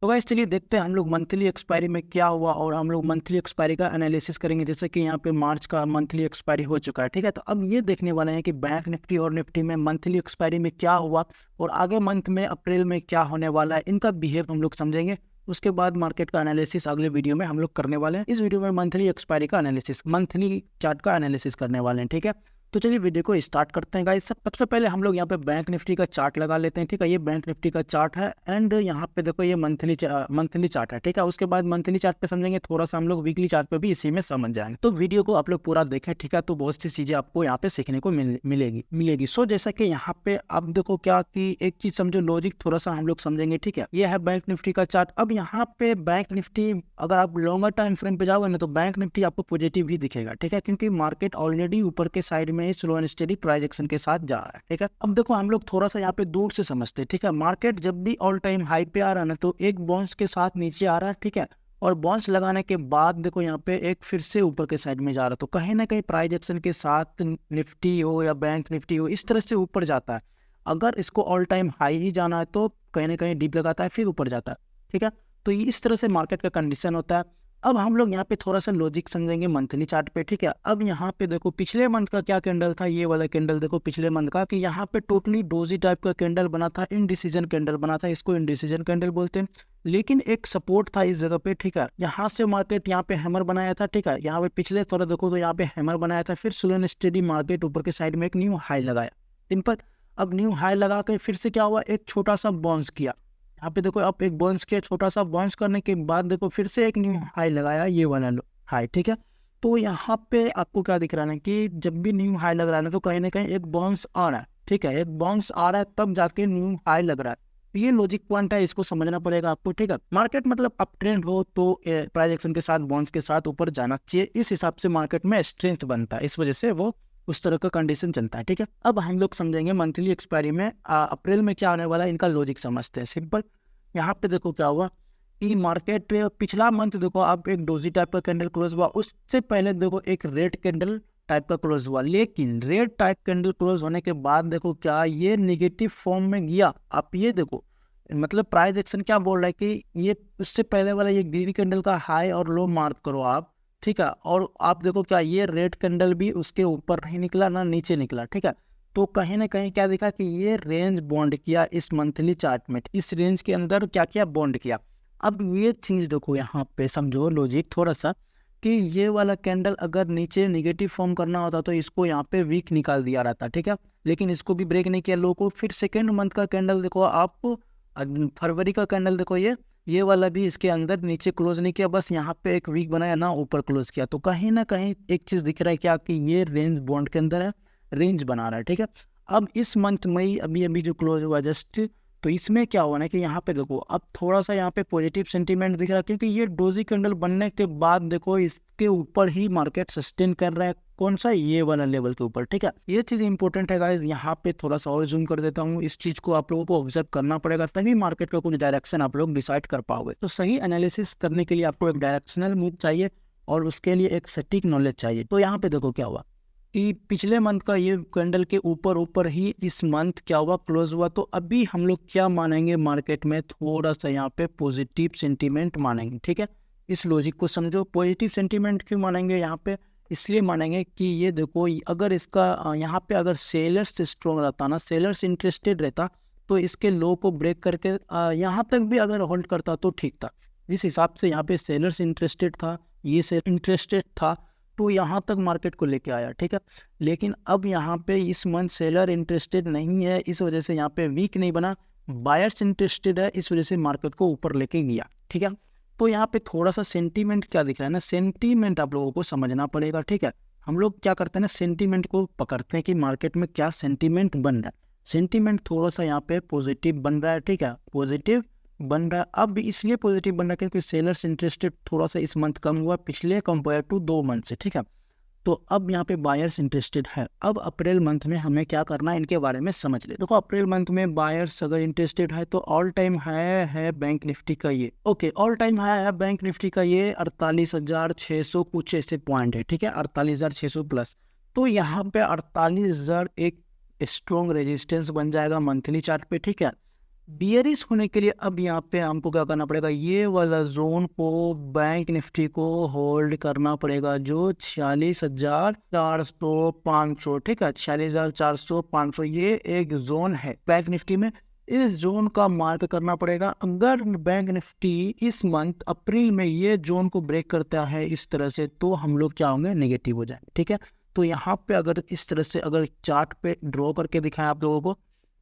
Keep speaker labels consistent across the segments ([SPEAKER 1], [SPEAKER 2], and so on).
[SPEAKER 1] तो गाइस चलिए देखते हैं हम लोग मंथली एक्सपायरी में क्या हुआ और हम लोग मंथली एक्सपायरी का एनालिसिस करेंगे। जैसे कि यहाँ पे मार्च का मंथली एक्सपायरी हो चुका है, ठीक है। तो अब ये देखने वाले हैं कि बैंक निफ्टी और निफ्टी में मंथली एक्सपायरी में क्या हुआ और आगे मंथ में अप्रैल में क्या होने वाला है, इनका बिहेव हम लोग समझेंगे। उसके बाद मार्केट का एनालिसिस अगले वीडियो में हम लोग करने वाले हैं। इस वीडियो में मंथली एक्सपायरी का एनालिसिस, मंथली चार्ट का एनालिसिस करने वाले हैं, ठीक है। तो चलिए वीडियो को स्टार्ट करते हैं गाइस। सबसे पहले हम लोग यहाँ पे बैंक निफ्टी का चार्ट लगा लेते हैं, ठीक है। ये बैंक निफ्टी का चार्ट है एंड यहाँ पे देखो ये मंथली चार्ट है, ठीक है। उसके बाद मंथली चार्ट पे समझेंगे, थोड़ा सा हम लोग वीकली चार्ट पे भी इसी में समझ जाएंगे। तो वीडियो को आप लोग पूरा देखें, ठीक है। तो बहुत सी चीजें आपको यहाँ पे सीखने को मिलेगी। सो जैसा कि यहाँ पे आप देखो क्या कि एक चीज समझो, लॉजिक थोड़ा सा हम लोग समझेंगे, ठीक है। ये है बैंक निफ्टी का चार्ट। अब यहाँ पे बैंक निफ्टी अगर आप लॉन्गर टाइम फ्रेम पे जाओगे ना तो बैंक निफ्टी आपको पॉजिटिव ही दिखेगा, ठीक है, क्योंकि मार्केट ऑलरेडी ऊपर के साइड में slow and steady price action के साथ जा रहा है, ठीक है। अब देखो हम लोग थोड़ा सा यहाँ पे दूर से समझते हैं, ठीक है। मार्केट जब भी ऑल टाइम हाई पे आ रहा है ना तो एक बाउंस के साथ नीचे आ रहा है, ठीक है, और बाउंस लगाने के बाद देखो यहाँ पे एक फिर से ऊपर के साइड में जा रहा है। तो कहीं ना कहीं प्राइस एक्शन के साथ निफ्टी हो या बैंक निफ्टी हो इस तरह से ऊपर जाता है। अगर इसको ऑल टाइम हाई ही जाना है तो कहीं ना कहीं डीप लगाता है फिर ऊपर जाता है, ठीक है। तो इस तरह से मार्केट का कंडीशन होता है। अब हम लोग यहाँ पे थोड़ा सा लॉजिक समझेंगे मंथली चार्ट पे, ठीक है। अब यहाँ पे देखो पिछले मंथ का क्या कैंडल था, ये वाला कैंडल देखो पिछले मंथ का, कि यहाँ पे टोटली डोजी टाइप का कैंडल बना था, इनडिसीजन कैंडल बना था, इसको इनडिसीजन कैंडल बोलते हैं। लेकिन एक सपोर्ट था इस जगह पे, ठीक है। यहाँ से मार्केट यहाँ पे हैमर बनाया था, ठीक है। यहाँ पे पिछले थोड़ा देखो तो यहाँ पे हैमर बनाया था, फिर स्लो एंड स्टेडी मार्केट ऊपर के साइड में एक न्यू हाई लगाया, सिंपल। अब न्यू हाई लगा के फिर से क्या हुआ, एक छोटा सा बाउंस किया। यहाँ पे देखो अब एक बाउंस किया, छोटा सा बाउंस करने के बाद देखो फिर से एक न्यू हाई लगाया, ये वाला हाई, ठीक है। तो यहाँ पे आपको क्या दिख रहा है ना कि जब भी न्यू हाई लग रहा है ना तो कहीं ना कहीं एक बाउंस आ रहा है, ठीक है। एक बाउंस आ रहा है तब जाके न्यू हाई लग रहा है। ये लॉजिक पॉइंट है, इसको समझना पड़ेगा आपको, ठीक है। मार्केट मतलब अप ट्रेंड हो तो प्राइस एक्शन के साथ बाउंस के साथ ऊपर जाना चाहिए, इस हिसाब से मार्केट में स्ट्रेंथ बनता है, इस वजह से वो उस तरह का कंडीशन चलता है, ठीक है। अब हम लोग समझेंगे मंथली एक्सपायरी में अप्रैल में क्या होने वाला है, इनका लॉजिक समझते हैं, सिंपल। यहाँ पे देखो क्या हुआ कि मार्केट पिछला मंथ देखो आप एक डोजी टाइप का कैंडल क्लोज हुआ, उससे पहले देखो एक रेड कैंडल टाइप का क्लोज हुआ। लेकिन रेड टाइप कैंडल क्लोज होने के बाद देखो क्या ये निगेटिव फॉर्म में गया। आप ये देखो मतलब प्राइस एक्शन क्या बोल रहा है कि ये उससे पहले वाला ये ग्रीन कैंडल का हाई और लो मार्क करो आप, ठीक है। और आप देखो क्या ये रेड कैंडल भी उसके ऊपर नहीं निकला ना नीचे निकला, ठीक है। तो कहीं ना कहीं क्या दिखा कि ये रेंज बॉन्ड किया इस मंथली चार्ट में, इस रेंज के अंदर क्या किया, बॉन्ड किया। अब ये चीज देखो यहाँ पे समझो लॉजिक थोड़ा सा, कि ये वाला कैंडल अगर नीचे निगेटिव फॉर्म करना होता तो इसको यहाँ पे वीक निकाल दिया रहता, ठीक है। लेकिन इसको भी ब्रेक नहीं किया लो को। फिर सेकेंड मंथ का कैंडल देखो आप, फरवरी का कैंडल देखो, ये वाला भी इसके अंदर नीचे क्लोज नहीं किया, बस यहाँ पे एक वीक बनाया ना ऊपर क्लोज किया। तो कहीं ना कहीं एक चीज दिख रहा है क्या कि ये रेंज बॉन्ड के अंदर है, रेंज बना रहा है, ठीक है। अब इस मंथ में अभी अभी जो क्लोज हुआ जस्ट, तो इसमें क्या हुआ ना कि यहाँ पे देखो अब थोड़ा सा यहाँ पे पॉजिटिव सेंटीमेंट दिख रहा है, क्योंकि ये डोजी कैंडल बनने के बाद देखो इसके ऊपर ही मार्केट सस्टेन कर रहा है, कौन सा, ये वाला लेवल के ऊपर, ठीक है। ये चीज इंपॉर्टेंट है गाइस। यहाँ पे थोड़ा सा और जूम कर देता हूँ, इस चीज को आप लोगों को ऑब्जर्व करना पड़ेगा, तभी मार्केट का कुछ डायरेक्शन आप लोग डिसाइड कर पाओगे। तो सही एनालिसिस करने के लिए आपको एक डायरेक्शनल मूव चाहिए और उसके लिए एक सटीक नॉलेज चाहिए। तो यहाँ पे देखो क्या हुआ कि पिछले मंथ का ये कैंडल के ऊपर ऊपर ही इस मंथ क्या हुआ, क्लोज हुआ। तो अभी हम लोग क्या मानेंगे, मार्केट में थोड़ा सा यहाँ पे पॉजिटिव सेंटीमेंट मानेंगे, ठीक है। इस लॉजिक को समझो, पॉजिटिव सेंटीमेंट क्यों मानेंगे यहाँ पे, इसलिए मानेंगे कि ये देखो अगर इसका यहाँ पे अगर सेलर्स स्ट्रॉन्ग रहता ना, सेलर्स इंटरेस्टेड रहता तो इसके लो को ब्रेक करके यहाँ तक भी अगर होल्ड करता तो ठीक था। इस हिसाब से यहाँ पे सेलर्स इंटरेस्टेड था, ये से इंटरेस्टेड था तो यहाँ तक मार्केट को लेके आया, ठीक है। लेकिन अब यहाँ पे इस मंथ सेलर इंटरेस्टेड नहीं है, इस वजह से यहाँ पे वीक नहीं बना, बायर्स इंटरेस्टेड है, इस वजह से मार्केट को ऊपर लेके गया, ठीक है। तो यहाँ पे थोड़ा सा सेंटीमेंट क्या दिख रहा है ना, सेंटीमेंट आप लोगों को समझना पड़ेगा, ठीक है। हम लोग क्या करते हैं ना, सेंटीमेंट को पकड़ते हैं कि मार्केट में क्या सेंटीमेंट बन रहा है। सेंटीमेंट थोड़ा सा यहाँ पे पॉजिटिव बन रहा है, ठीक है, पॉजिटिव बन रहा है। अब इसलिए पॉजिटिव बन रहा है क्योंकि सेलर्स इंटरेस्टेड थोड़ा सा इस मंथ कम हुआ पिछले कंपेयर टू 2 मंथ से, ठीक है। तो अब यहाँ पे बायर्स इंटरेस्टेड है। अब अप्रैल मंथ में हमें क्या करना है, इनके बारे में समझ ले। देखो अप्रैल मंथ में बायर्स अगर इंटरेस्टेड है तो ऑल टाइम हाई है बैंक निफ्टी का ये, ओके, ऑल टाइम हाई है बैंक निफ्टी का ये 48,600 कुछ ऐसे पॉइंट है, ठीक है, 48,600 प्लस। तो यहाँ पे 48,000 एक स्ट्रॉन्ग रेजिस्टेंस बन जाएगा मंथली चार्ट पे, ठीक है। बियरिश होने के लिए अब यहाँ पे हमको क्या करना पड़ेगा, ये वाला जोन को बैंक निफ्टी को होल्ड करना पड़ेगा, जो 46,400 500, ठीक है, 46,400 500 ये एक जोन है बैंक निफ्टी में। इस जोन का मार्क करना पड़ेगा। अगर बैंक निफ्टी इस मंथ अप्रैल में ये जोन को ब्रेक करता है इस तरह से, तो हम लोग क्या होंगे, नेगेटिव हो जाएंगे, ठीक है। तो यहाँ पे अगर इस तरह से अगर चार्ट पे ड्रॉ करके दिखाएं आप लोगों को,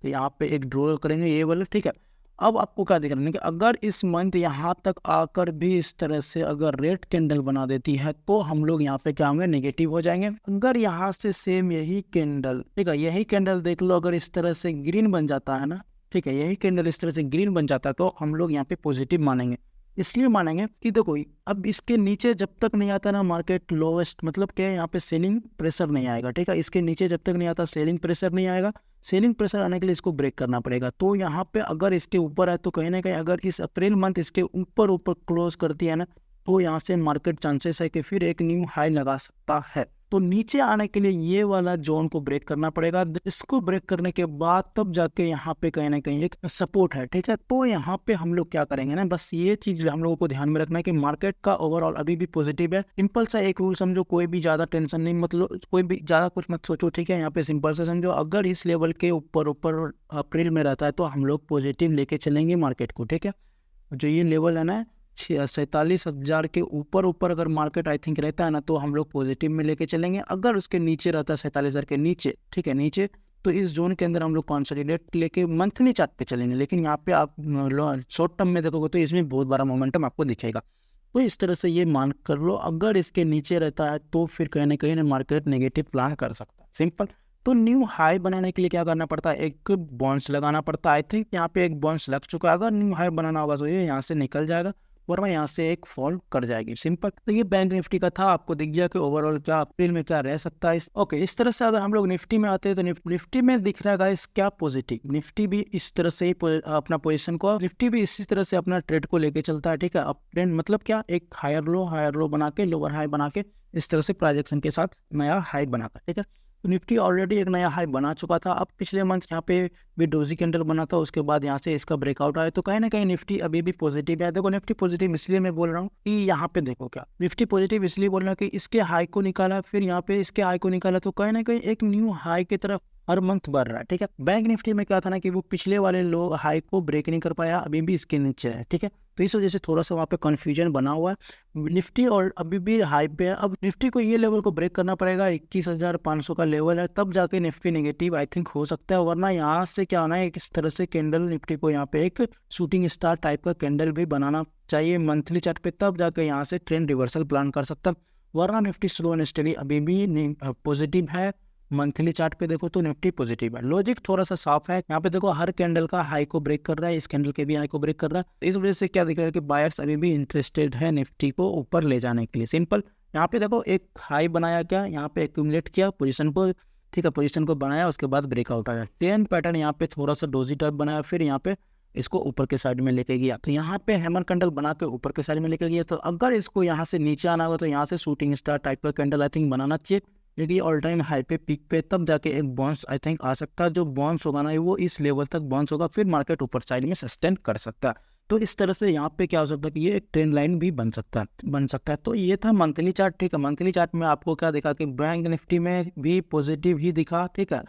[SPEAKER 1] तो यहाँ पे एक ड्रॉ करेंगे ये वाला, ठीक है। अब आपको क्या दिख रहा है कि अगर इस मंथ यहाँ तक आकर भी इस तरह से अगर रेड कैंडल बना देती है, तो हम लोग यहाँ पे क्या होंगे, नेगेटिव हो जाएंगे। अगर यहाँ से सेम यही कैंडल, ठीक है, यही कैंडल देख लो, अगर इस तरह से ग्रीन बन जाता है ना, ठीक है, यही कैंडल इस तरह से ग्रीन बन जाता है, तो हम लोग यहाँ पे पॉजिटिव मानेंगे। इसलिए मानेंगे कि देखो अब इसके नीचे जब तक नहीं आता ना मार्केट लोवेस्ट, मतलब क्या है, यहाँ पे सेलिंग प्रेशर नहीं आएगा, ठीक है। इसके नीचे जब तक नहीं आता सेलिंग प्रेशर नहीं आएगा। सेलिंग प्रेशर आने के लिए इसको ब्रेक करना पड़ेगा। तो यहाँ पे अगर इसके ऊपर है, तो कहीं ना कहीं अगर इस अप्रैल मंथ इसके ऊपर ऊपर क्लोज करती है ना, तो यहाँ से मार्केट चांसेस है कि फिर एक न्यू हाई लगा सकता है। तो नीचे आने के लिए ये वाला जोन को ब्रेक करना पड़ेगा। इसको ब्रेक करने के बाद तब जाके यहाँ पे कहीं ना कहीं एक सपोर्ट है, ठीक है। तो यहाँ पे हम लोग क्या करेंगे ना, बस ये चीज हम लोगों को ध्यान में रखना है कि मार्केट का ओवरऑल अभी भी पॉजिटिव है। सिंपल सा एक रूल समझो, कोई भी ज्यादा टेंशन नहीं, मतलब कोई भी ज्यादा कुछ मत सोचो, ठीक है। यहाँ पे सिंपल से समझो, अगर इस लेवल के ऊपर ऊपर अप्रैल में रहता है तो हम लोग पॉजिटिव लेके चलेंगे मार्केट को, ठीक है। जो ये लेवल है ना 47,000 के ऊपर ऊपर अगर मार्केट आई थिंक रहता है ना, तो हम लोग पॉजिटिव में लेके चलेंगे। अगर उसके नीचे रहता है 47,000 के नीचे, ठीक है, नीचे, तो इस जोन के अंदर हम लोग कंसोलिडेट लेके मंथली चार्ट पे चलेंगे। लेकिन यहाँ पे आप शॉर्ट टर्म में देखोगे तो इसमें बहुत बड़ा मोमेंटम आपको दिखेगा। तो इस तरह से ये मान कर लो, अगर इसके नीचे रहता है तो फिर कहीं ना कहीं मार्केट नेगेटिव प्लान कर सकता है, सिंपल। तो न्यू हाई बनाने के लिए क्या करना पड़ता है, एक बाउंस लगाना पड़ता है। आई थिंक यहाँ पे एक बाउंस लग चुका है। अगर न्यू हाई बनाना होगा तो ये यहाँ से निकल जाएगा, वरना यहाँ से एक फॉल कर जाएगी, सिंपल। तो ये बैंक निफ्टी का था, आपको दिख गया कि ओवरऑल क्या अप्रैल में क्या रह सकता है। ओके, इस तरह से अगर हम लोग निफ्टी में आते हैं तो निफ्टी में दिख रहा है गाइस क्या, पॉजिटिव। निफ्टी भी इस तरह से ही अपना पोजीशन को, निफ्टी भी इसी तरह से अपना ट्रेड को लेके चलता है, ठीक है। अप ट्रेंड मतलब क्या, एक हायर लो बना के, लोअर हाई बना के, इस तरह से प्रोजेक्शन के साथ नया हाई बनाकर, ठीक है। तो निफ्टी ऑलरेडी एक नया हाई बना चुका था। अब पिछले मंथ यहाँ पे भी डोजी कैंडल बना था, उसके बाद यहाँ से इसका ब्रेकआउट आया, तो कहीं ना कहीं निफ्टी अभी भी पॉजिटिव है। देखो निफ्टी पॉजिटिव इसलिए मैं बोल रहा हूँ कि यहाँ पे देखो क्या, निफ्टी पॉजिटिव इसलिए बोल रहा हूँ कि इसके हाई को निकाला, फिर यहाँ पे इसके हाई को निकाला, तो कहीं ना कहीं एक न्यू हाई की तरफ हर मंथ बढ़ रहा है, ठीक है। बैंक निफ्टी में क्या था ना कि वो पिछले वाले लो हाई को ब्रेक नहीं कर पाया, अभी भी इसके नीचे है, ठीक है। तो इस वजह से थोड़ा सा वहाँ पे कंफ्यूजन बना हुआ है निफ्टी, और अभी भी हाई पे है। अब निफ्टी को ये लेवल को ब्रेक करना पड़ेगा, 21,500 का लेवल है, तब जाके निफ्टी नेगेटिव आई थिंक हो सकता है। वरना यहाँ से क्या होना है, इस तरह से कैंडल निफ्टी को यहाँ पे एक शूटिंग स्टार टाइप का कैंडल भी बनाना चाहिए मंथली चार्ट पे, तब जाके यहाँ से ट्रेंड रिवर्सल प्लान कर सकता है। वरना निफ्टी स्लो एंड स्टडी अभी भी पॉजिटिव है। मंथली चार्ट पे देखो तो निफ्टी पॉजिटिव है। लॉजिक थोड़ा सा साफ है। यहाँ पे देखो हर कैंडल का हाई को ब्रेक कर रहा है, इस कैंडल के भी हाई को ब्रेक कर रहा है। इस वजह से क्या दिख रहा है कि बायर्स अभी भी इंटरेस्टेड है निफ्टी को ऊपर ले जाने के लिए, सिंपल। यहाँ पे देखो एक हाई बनाया, क्या यहाँ पे एक्यूमुलेट किया पोजीशन को, ठीक है, पोजीशन को बनाया, उसके बाद ब्रेकआउट आया। सेम पैटर्न यहाँ पे थोड़ा सा डोजी टाइप बनाया, फिर यहाँ पे इसको ऊपर के साइड में लेके गया, तो यहाँ पे हैमर कैंडल बना के ऊपर के साइड में लेके गया। तो अगर इसको यहाँ से नीचे आना होगा तो यहाँ से शूटिंग स्टार टाइप का कैंडल आई थिंक बनाना चाहिए, क्योंकि ऑल टाइम हाई पे पीक पे, तब जाके एक बाउंस आई थिंक आ सकता है। जो बाउंस होगा ना वो इस लेवल तक बाउंस होगा, फिर मार्केट ऊपर साइड में सस्टेन कर सकता है। तो इस तरह से यहाँ पे क्या हो सकता है कि ये एक ट्रेंड लाइन भी बन सकता है। तो ये था मंथली चार्ट, ठीक है। मंथली चार्ट में आपको क्या दिखा कि बैंक निफ्टी में भी पॉजिटिव ही दिखा, ठीक है,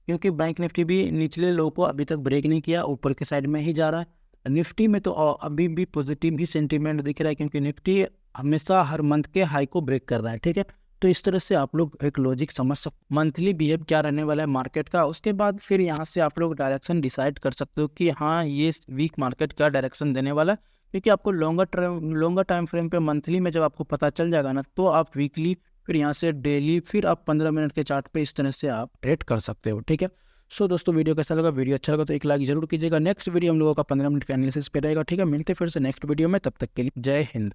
[SPEAKER 1] क्योंकि बैंक निफ्टी भी निचले लो को अभी तक ब्रेक नहीं किया, ऊपर के साइड में ही जा रहा है। निफ्टी में तो अभी भी पॉजिटिव ही सेंटीमेंट दिख रहा है, क्योंकि निफ्टी हमेशा हर मंथ के हाई को ब्रेक कर रहा है, ठीक है। तो इस तरह से आप लोग एक लॉजिक समझ सकते मंथली बिहेव क्या रहने वाला है मार्केट का। उसके बाद फिर यहाँ से आप लोग डायरेक्शन डिसाइड कर सकते हो कि हाँ ये वीक मार्केट क्या डायरेक्शन देने वाला है, क्योंकि आपको लॉन्गर टाइम फ्रेम पे मंथली में जब आपको पता चल जाएगा ना, तो आप वीकली, फिर यहाँ से डेली, फिर आप 15 मिनट के चार्ट पे इस तरह से आप ट्रेड कर सकते हो, ठीक है। सो दोस्तों वीडियो कैसा लगा, वीडियो अच्छा लगा तो एक लाइक जरूर कीजिएगा। नेक्स्ट वीडियो हम लोगों का 15 मिनट का एनालिसिस पे रहेगा, ठीक है। मिलते फिर से नेक्स्ट वीडियो में, तब तक के लिए जय हिंद।